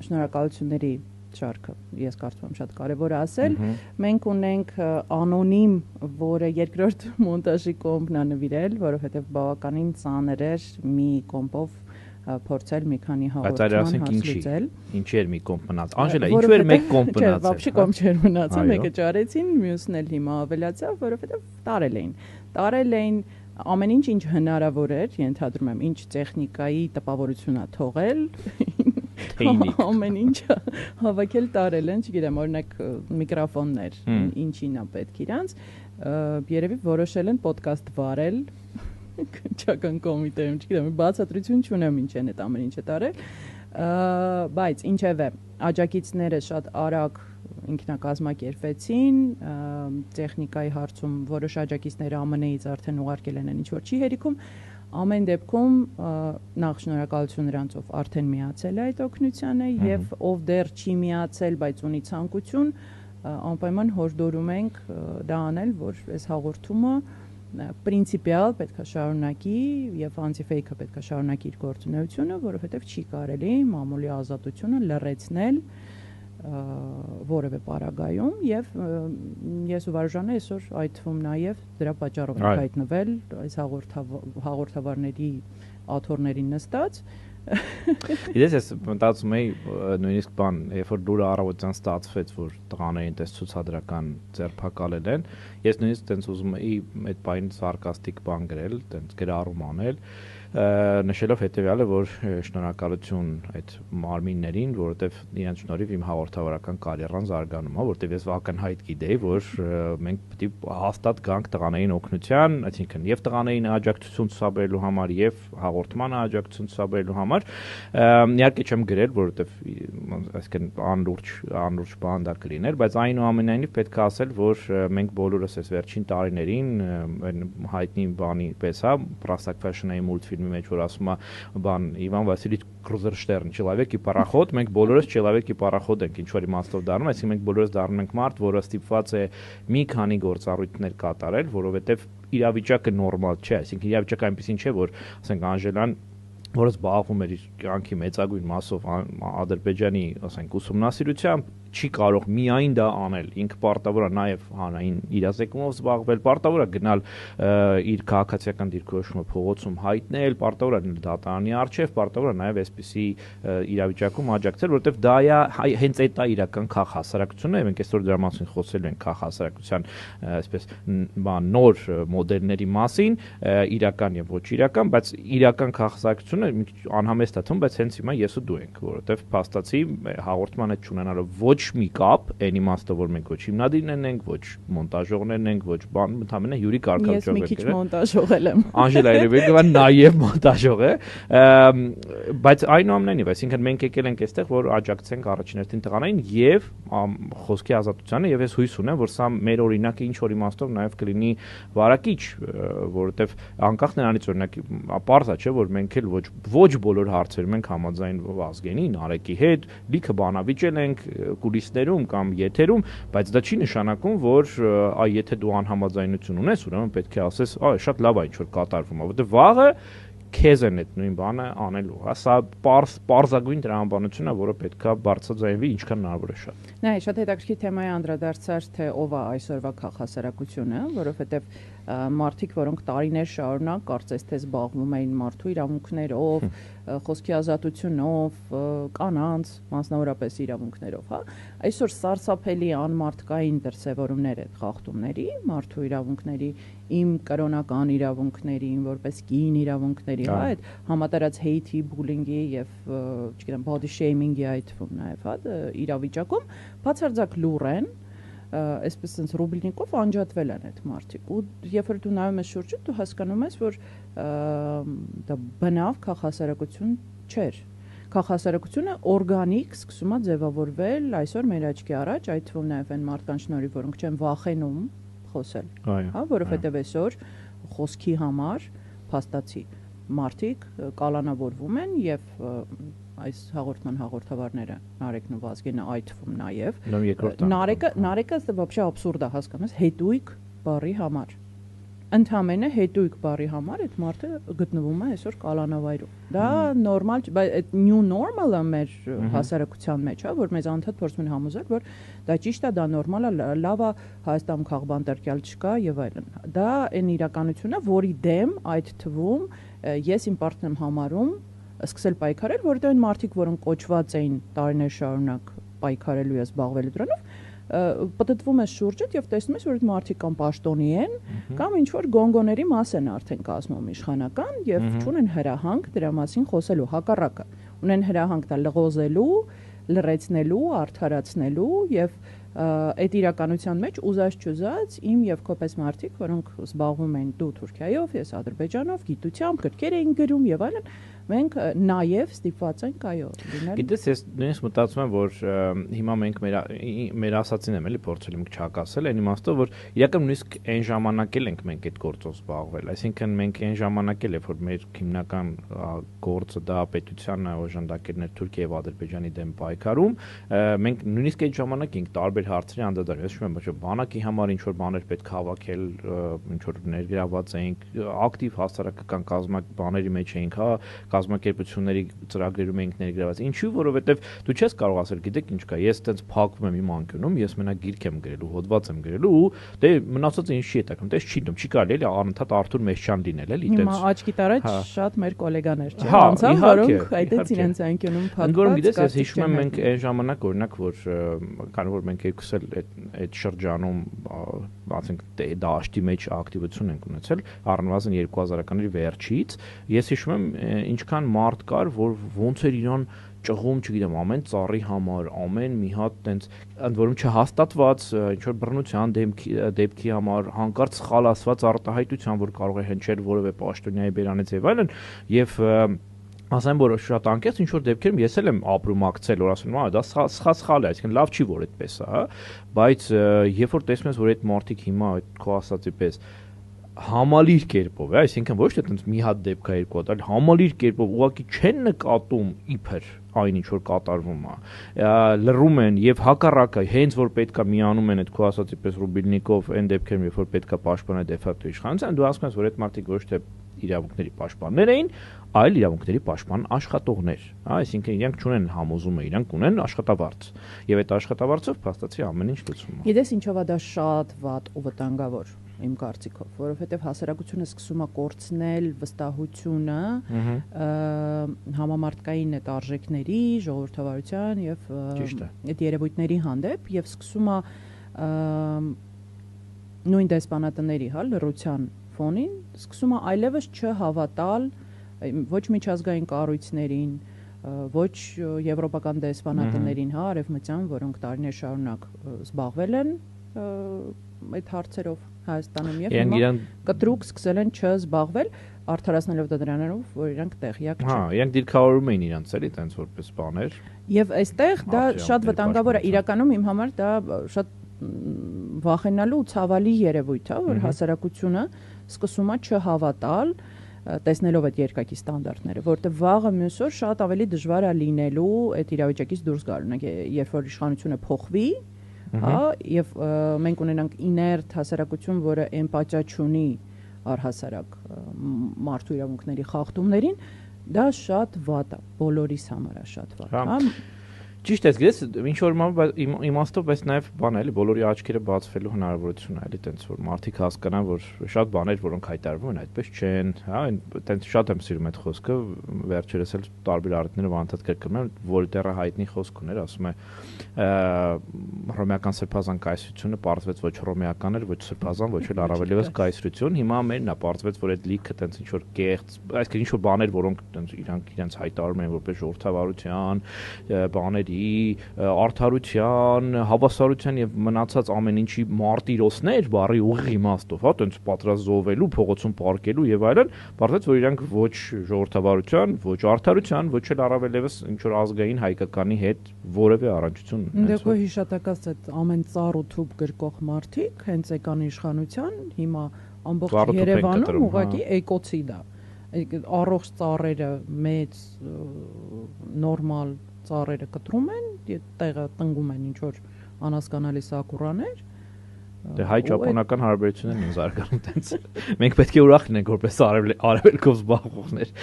Շնորհակալությունների շարքը ես կարծում եմ շատ կարևոր է ասել մենք ունենք անոնիմ որը երկրորդ մոնտաժի կոմպն է նվիրել որովհետև բավականին ծանր էր մի կոմպով փորձել մի քանի հաղորդման հարց լուծել ինչի էր մի կոմպ մնաց Անժելա ինչու էր մեկ կոմպ մնացել Вообще կոմպ չէր մնացել մեկը ճարեցին մյուսն էլ հիմա ավելացավ որովհետև տարել էին ամեն ինչ հնարավոր էր ենթադրում եմ ինչ տեխնիկայի տպավորություն է թողել ամեն ինչ հավաքել տարել են, չգիտեմ, օրինակ միկրոֆոններ, ինչին է պետք իրանց, երևի որոշել են ոդկաստ վարել, քննչական կոմիտեում, չգիտեմ, բացատրություն չունեմ ինչ են այդ ամեն ինչը տարել, բայց ինչևէ, աջակիցները շատ արագ ինքնակազմակերպեցին, տեխնիկայի հարցում որոշ աջակիցները ԱՄՆ-ից արդեն ուղարկել են ինչ որ չի հերիքում Ամեն դեպքում նախ շնորհակալություն նրանց ով արդեն միացել է այդ օգնությանը եւ ով դեռ չի միացել, բայց ունի ցանկություն, անպայման հորդորում ենք դա անել, որ այս հաղորդումը պրինցիպիալ պետք է շարունակի եւ անտիֆեյքը պետք է շարունակի իր գործունեությունը, որովհետեւ չի կարելի մամուլի ազատությունը լռեցնել որևէ պարագայում եւ ես ու Վարուժանը այսօր այդ թվում նաեւ դրա պատճառով ենք հայտնվել այս հաղորդավարների աթոռներին նստած Ես ես մտածում եի նույնիսկ բան երբ որ դուրը առավոտյան ստացվեց որ տղաներին տես ցուցադրական ձերբակալել են ես նույնիսկ տենց ուզում էի այդ բային սարկաստիկ բան գրել տենց գրառում անել նշելով հետեւյալը որ շնորհակալություն այդ մարմիններին որովհետեւ իրենց շնորհիվ իմ հաղորդավարական կարիերան զարգանում է որովհետեւ ես վականհայտ գիտեի որ մենք պետք է հաստատ գանք տղաներին օգնության այսինքն եւ տղաներին աջակցություն ցուցաբերելու համար եւ հաղորդման աջակցություն ցուցաբերելու համար իհարկե չեմ գրել որովհետեւ այսինքն անլուրջ բան դա կլիներ բայց այնուամենայնիվ պետք է ասել որ մենք բոլորս այս վերջին տարիներին հայտնի բանի պես հա Պրաստակվաշնայի մուլտֆիլմ մեջ որ ասում է բան Իվան Վասիլիչ Կրուզերշտերն Չելավեկի պարախոտ մենք բոլորս Չելավեկի պարախոտ ենք ինչ որ իմաստով դառնում այսինքն մենք բոլորս դառնում ենք մարդ որը ստիպված է մի քանի գործառույթներ կատարել որովհետև իրավիճակը նորմալ չէ այսինքն իրավիճակը այնպեսին չէ որ ասենք Անժելան որը զբաղվում էր իր կյանքի մեծագույն մասով Ադրբեջանի ասենք ուսումնասիրությամբ չի կարող միայն դա անել ինքը պարտավոր է նաև հանրային իրազեկումով զբաղվել պարտավոր է գնալ իր քաղաքացիական դիրքորոշումը փողոցում հայտնել պարտավոր է դատարանի առջև պարտավոր է նաև այսպիսի իրավիճակում աջակցել որովհետև դա է հենց այդ է իրական քաղաքասարակությունը մենք այսօր դրա մասին խոսելու ենք քաղաքասարակության այսպես բան նոր մոդելների մասին իրական եւ ոչ իրական բայց իրական քաղաքասարակությունը անհամեստ է թվում բայց հենց հիմա ես ու դու ենք որովհետև փաստացի հաղորդման հետ չունենալով ոչ մի կապ, այն իմաստով որ մենք ոչ հիմնադիրներն ենք, ոչ մոնտաժողներն ենք, ոչ բան, ընդհանրապես յուրի կարգավիճակ Ես մի քիչ մոնտաժողել եմ։ Անժելա Երևեկովա նաև մոնտաժող է, բայց այնուամենայնիվ, այսինքն մենք եկել ենք այստեղ, որ աջակցենք առաջին հերթին տղաներին եւ խոսքի ազատությանը եւ ես հույս ունեմ, որ սա մեր օրինակը ինչ որ իմաստով նաև կլինի վարակիչ, որովհետեւ անկախ նրանից օրինակ ապարզա չէ, որ մենք էլ ոչ բոլոր հարցերում ենք համաձայն Վազգենի, Նարեկի հետ, լիքը բանավիճել ենք կուլիսներում կամ եթերում, բայց դա չի նշանակում, որ եթե դու անհամաձայնություն ունես, ուրեմն պետք է ասես, շատ լավ է ինչ որ կատարվում է, որովհետև վաղը քեզ են այդ նույն բանը անելու, հա, սա պարզագույն տրամաբանություն է, որը պետքա բարձրաձայնվի ինչքան հնարավոր է շատ։ Նայ, շատ հետաքրքիր թեմայի անդրադարձար, թե ով է այսօրվա քաղաքասարակությունը, որովհետև մարդիկ, որոնք տարիներ շարունակ կարծես թե զբաղվում էին մարդու իրավունքներով, խոսքի ազատությունով, կանանց, մասնավորապես իրավունքներով, հա, այսօր սարսափելի անմարդկային դրսևորումներ այդ խախտումների, մարդու իրավունքների, իմ կրոնական իրավունքների, որպես կին իրավունքների, հա, այդ համատարած hate-ի, bullying-ի եւ, չգիտեմ, body shaming-ի այդ թվում նաեւ, հա, իրավիճակում բացարձակ լուր են այսպես sense ռուբլինկով անջատվել են այդ մարդիկ ու երբ որ դու նայում ես շուրջը դու հասկանում ես որ դա բնավ քաղաքասարակություն չէր քաղաքասարակությունը օրգանիկ սկսում է ձևավորվել այսօր մեր աչքի առաջ այդ թվում նաև այն մարդկանց շնորհիվ որոնք չեն վախենում խոսել հա որովհետև այսօր խոսքի համար փաստացի մարդիկ կալանավորվում են եւ այս հաղորդման հաղորդավարները Նարեկն ու Վազգենը այդ թվում նաև Նարեկը вообще абսուրդ է հասկանես հետույք բառի համար Ընդհանրապես հետույք բառի համար այդ մարդը գտնվում է այսօր կալանավայրում։ Դա նորմալ, բայց new normal-ը մեր հասարակության մեջ է, որ մեզ անդադ փորձում են համոզել, որ դա ճիշտ է, դա նորմալ է, լավ է, Հայաստանում քաղբան տրկյալ չկա եւ այլն։ Դա այն իրականությունն է, որի դեմ այդ թվում ես իմ պարտքն եմ համարում սկսել պայքարել, որովհետեւ այն մարդիկ, որոնք կոչված էին տարիներ շարունակ պայքարելու եւ զբաղվելու դրանով, պատտվում ես շուրջդ եւ տեսնում ես, որ այդ մարդիկ կամ պաշտոնի են, կամ ինչ որ գոնգոների մաս են արդեն կազմում իշխանական եւ չունեն հրահանգ դրա մասին խոսելու, հակառակը ունեն հրահանգ դա լղոզելու, լրացնելու, արդարացնելու եւ այդ իրականության մեջ ուզած իմ եւ քո պես մարդիկ, որոնք զբաղվում են դու Թուրքիայով, ես Ադրբեջանով, գիտությամբ գրքեր էին գրում եւ այլն, մենք նաև ստիպված ենք այո լինել։ Գիտես, ես նույնիսկ մտածում եմ, որ հիմա մենք մեր ասածին եմ էլի փորձել ենք չհակասել, այն իմաստով, որ իրական նույնիսկ այն ժամանակ էլ ենք մենք այդ գործով զբաղվել, այսինքն մենք այն ժամանակ էլ որ մեր հիմնական գործը դա պետությանը օժանդակելն էր Թուրքիա եւ Ադրբեջանի դեմ պայքարում, մենք նույնիսկ այդ ժամանակ ենք տարբեր հարցերի անդրադառնում, ես հիշում եմ, որ բանակի համար ինչ որ բաներ պետք հավաքել, ինչ որ ներգրաված էինք, ակտիվ հասարակական բաների մեջ էինք, հա, կազմակերպությունների ծրագրերում ենք ներգրաված։ Ինչու՞, որովհետև դու չես կարող ասել, գիտեք ինչ կա, ես այդպես փակվում եմ իմ անկյունում, ես մենակ գիրք եմ գրելու, հոդված եմ գրելու ու դե մնացածը ինչ չի հետաքրքրում, դες չի դում, չի կարելի էլի անընդհատ Արթուր Մեշչյան լինել, էլի այդպես։ Հիմա աչքի տարած շատ մեր գոլեգաներ չէ, անցան, որոնք այդպես իրենց անկյունում փակված։ Ընդ որում գիտես, ես հիշում եմ մենք այն ժամանակ օրինակ որ քանի որ մենք երկուս էլ այդ շրջանում ասենք դաշտի մեջ ակտիվություն ենք ունեցել, առնվազն 2000-ականների վերջից, ես հիշում եմ ինչքան մարդ կար, որ ոնց էր իրան ճղում, չգիտեմ, ամեն ծառի համար, ամեն մի հատ տենց ընդ որում չհաստատված ինչ որ բռնության դեպքի համար, հանկարծ սխալ ասված արտահայտության, որ կարող է հնչել որևէ պաշտոնյայի բերանից եւ այլն, եւ ասեմ, որ շատ անկեղծ ինչ որ դեպքերում ես էլ եմ ապրում ակցել, որ ասում եմ, դա սխալ է, այսինքն լավ չի, որ այդպես է, հա, բայց երբ որ տեսնում ես, որ այդ մարդիկ հիմա այդ քո ասածի պես համալիր կերպով, այսինքն ոչ թե այդպես մի հատ դեպք է երկու հատ, այլ համալիր կերպով ուղղակի չեն նկատում իբր այն ինչ որ կատարվում է, լռում են եւ հակառակը, հենց որ պետքա միանում են այդ քո ասածի պես Ռուբիլնիկով այն դեպքերում, երբ որ պետքա պաշտպանել դե ֆակտո իշխանության, դու ասում ես, որ այդ մարդիկ ոչ թե իրավունքների պաշտպաններ էին, այլ իրավունքների պաշտպան աշխատողներ, հա, այսինքն իրենք չունեն համոզումը, իրենք ունեն աշխատավարձ, եւ այդ աշխատավարձով փաստացի ամեն ինչ լուծվում է։ Գիտես ինչով է դա շատ վատ ու վտանգավոր իմ կարծիքով, որովհետև հասարակությունը սկսում է կորցնել վստահությունը համամարտկային այդ արժեքների, ժողովրդավարության եւ այդ երևույթների հանդեպ եւ սկսում է նույն դեսպանատների, հա, լռության ֆոնին սկսում է այլևս չհավատալ ոչ միջազգային կառույցներին, ոչ եվրոպական դեսպանատներին, հա, արևմտյան, որոնք տարիներ շարունակ զբաղվել են այդ հարցերով Հայաստանում եւ հիմա կտրուկ սկսել են չզբաղվել արդարացնելով դրանով, որ իրանք տեղյակ չեն։ Հա, իրանք դիրքավորում էին իրանց էլի տենց որպես բաներ։ Եվ այստեղ դա շատ վտանգավոր է, իրականում իմ համար դա շատ վախենալու ու ցավալի երևույթ է, որ հասարակությունը սկսում է չհավատալ տեսնելով այդ երկակի ստանդարտները, որտեղ վաղը մյուս օր շատ ավելի դժվար է լինելու այդ իրավիճակից դուրս գալ, երբ որ իշխանությունը փոխվի, հա, եւ մենք ունենանք իներտ հասարակություն, որը էմպաթիա չունի առհասարակ մարդու իրավունքների խախտումներին, դա շատ վատ է, բոլորիս համար է շատ վատ, հա։ Ճիշտ է, գիտես, ինչ որ իմաստով, բայց նաև բան է, էլի բոլորի աչքերը բացվելու հնարավորություն է, էլի տենց որ մարդիկ հասկանան, որ շատ բաներ, որոնք հայտարարվում են, այդպես չեն, հա, տենց շատ եմ սիրում այդ խոսքը, վերջերս էլ տարբեր առիթներով անդադ կրկնում եմ, Վոլտերը հայտնի խոսք ուներ, ասում է հռոմեական սրբազան կայսրությունը պարզվեց ոչ հռոմեական էր, ոչ սրբազան, ոչ էլ առավելևս կայսրություն, հիմա մերն է պարզվեց, որ այդ լիքը տենց ինչ որ կեղծ, այսինքն ինչ որ բաներ, որոնք տենց իրենց հայտարարում են որպես ժողովրդավարության բաների, արդարության, հավասարության եւ մնացած ամեն ինչի մարտիրոսներ, բարի ուղիղ իմաստով, հա, տենց պատրաստվելու, փողոցում պարկելու եւ այլն, պարզվեց, որ իրանք ոչ ժողովրդավարության, ոչ արդարության, ոչ էլ առավելևս ինչ որ ազգային հայկականի հետ որևէ առնչություն ունեն։ Դե քո հիշատակած այդ ամեն ծառ ու թուփ գրկող մարդիկ հենց եկան իշխանության, հիմա ամբողջ Երևանում ուղղակի էկոցիդ է։ Առողջ ծառերը մեծ նորմալ ծառերը կտրում են, տեղը տնգում են ինչ որ անհասկանալի սակուրաներ, Դե հայ-ճապոնական հարաբերություններն են զարգանում տենց։ Մենք պետք է ուրախ լինենք որպես արևելքով զբաղվողներ։